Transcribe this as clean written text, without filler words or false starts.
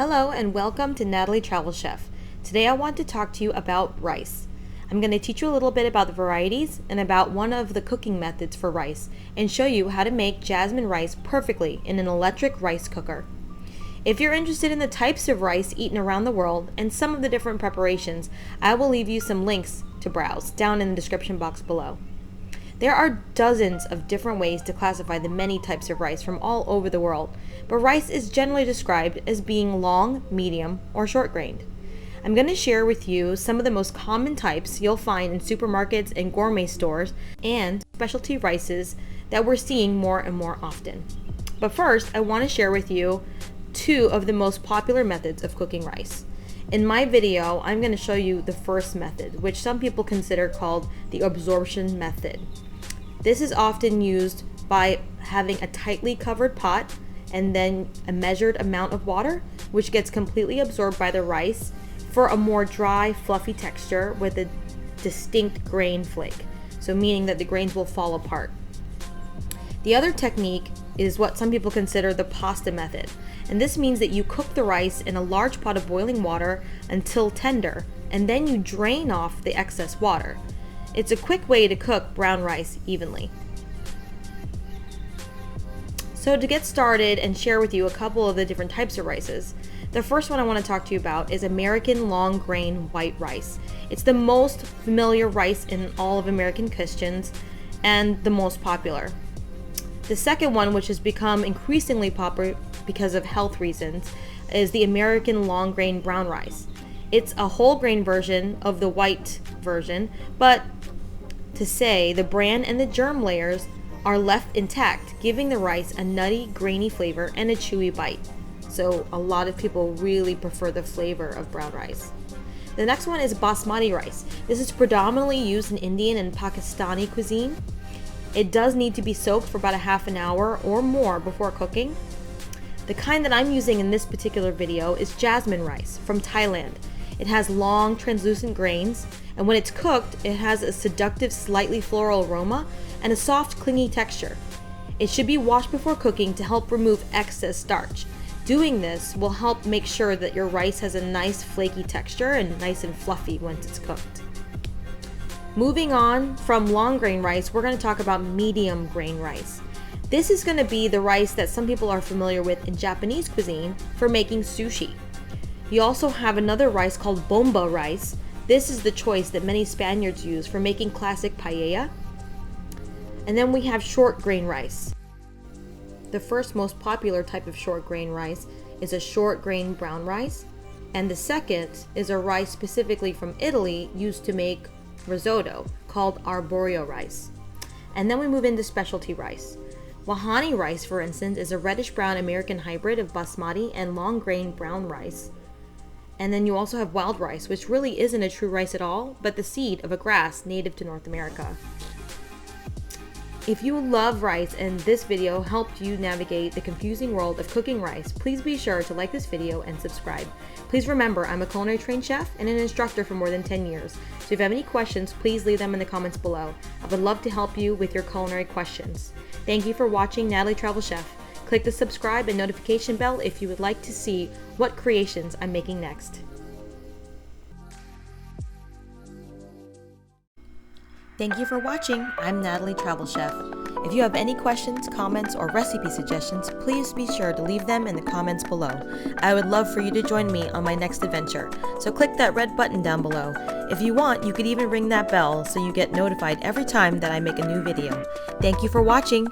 Hello and welcome to Nathalie Travel Chef. Today I want to talk to you about rice. I'm going to teach you a little bit about the varieties and about one of the cooking methods for rice and show you how to make jasmine rice perfectly in an electric rice cooker. If you're interested in the types of rice eaten around the world and some of the different preparations, I will leave you some links to browse down in the description box below. There are dozens of different ways to classify the many types of rice from all over the world, but rice is generally described as being long, medium, or short-grained. I'm going to share with you some of the most common types you'll find in supermarkets and gourmet stores and specialty rices that we're seeing more and more often. But first, I want to share with you two of the most popular methods of cooking rice. In my video, I'm going to show you the first method, which some people consider called the absorption method. This is often used by having a tightly covered pot and then a measured amount of water, which gets completely absorbed by the rice for a more dry, fluffy texture with a distinct grain flake, so meaning that the grains will fall apart. The other technique is what some people consider the pasta method, and this means that you cook the rice in a large pot of boiling water until tender, and then you drain off the excess water. It's a quick way to cook brown rice evenly. So to get started and share with you a couple of the different types of rices, the first one I want to talk to you about is American long grain white rice. It's the most familiar rice in all of American kitchens and the most popular. The second one, which has become increasingly popular because of health reasons, is the American long grain brown rice. It's a whole grain version of the white version, but to say the bran and the germ layers are left intact, giving the rice a nutty, grainy flavor and a chewy bite. So a lot of people really prefer the flavor of brown rice. The next one is basmati rice. This is predominantly used in Indian and Pakistani cuisine. It does need to be soaked for about a half an hour or more before cooking. The kind that I'm using in this particular video is jasmine rice from Thailand. It has long, translucent grains, and when it's cooked, it has a seductive, slightly floral aroma and a soft, clingy texture. It should be washed before cooking to help remove excess starch. Doing this will help make sure that your rice has a nice, flaky texture and nice and fluffy once it's cooked. Moving on from long grain rice, we're going to talk about medium grain rice. This is going to be the rice that some people are familiar with in Japanese cuisine for making sushi. You also have another rice called bomba rice. This is the choice that many Spaniards use for making classic paella. And then we have short grain rice. The first most popular type of short grain rice is a short grain brown rice, and the second is a rice specifically from Italy used to make risotto called arborio rice. And then we move into specialty rice. Wahani rice, for instance, is a reddish brown American hybrid of basmati and long grain brown rice. And then you also have wild rice, which really isn't a true rice at all, but the seed of a grass native to North America. If you love rice and this video helped you navigate the confusing world of cooking rice, please be sure to like this video and subscribe. Please remember, I'm a culinary trained chef and an instructor for more than 10 years. So if you have any questions, please leave them in the comments below. I would love to help you with your culinary questions. Thank you for watching Nathalie Travel Chef. Click the subscribe and notification bell if you would like to see what creations I'm making next. Thank you for watching. I'm Nathalie Travel Chef. If you have any questions, comments, or recipe suggestions, please be sure to leave them in the comments below. I would love for you to join me on my next adventure, so click that red button down below. If you want, you could even ring that bell so you get notified every time that I make a new video. Thank you for watching.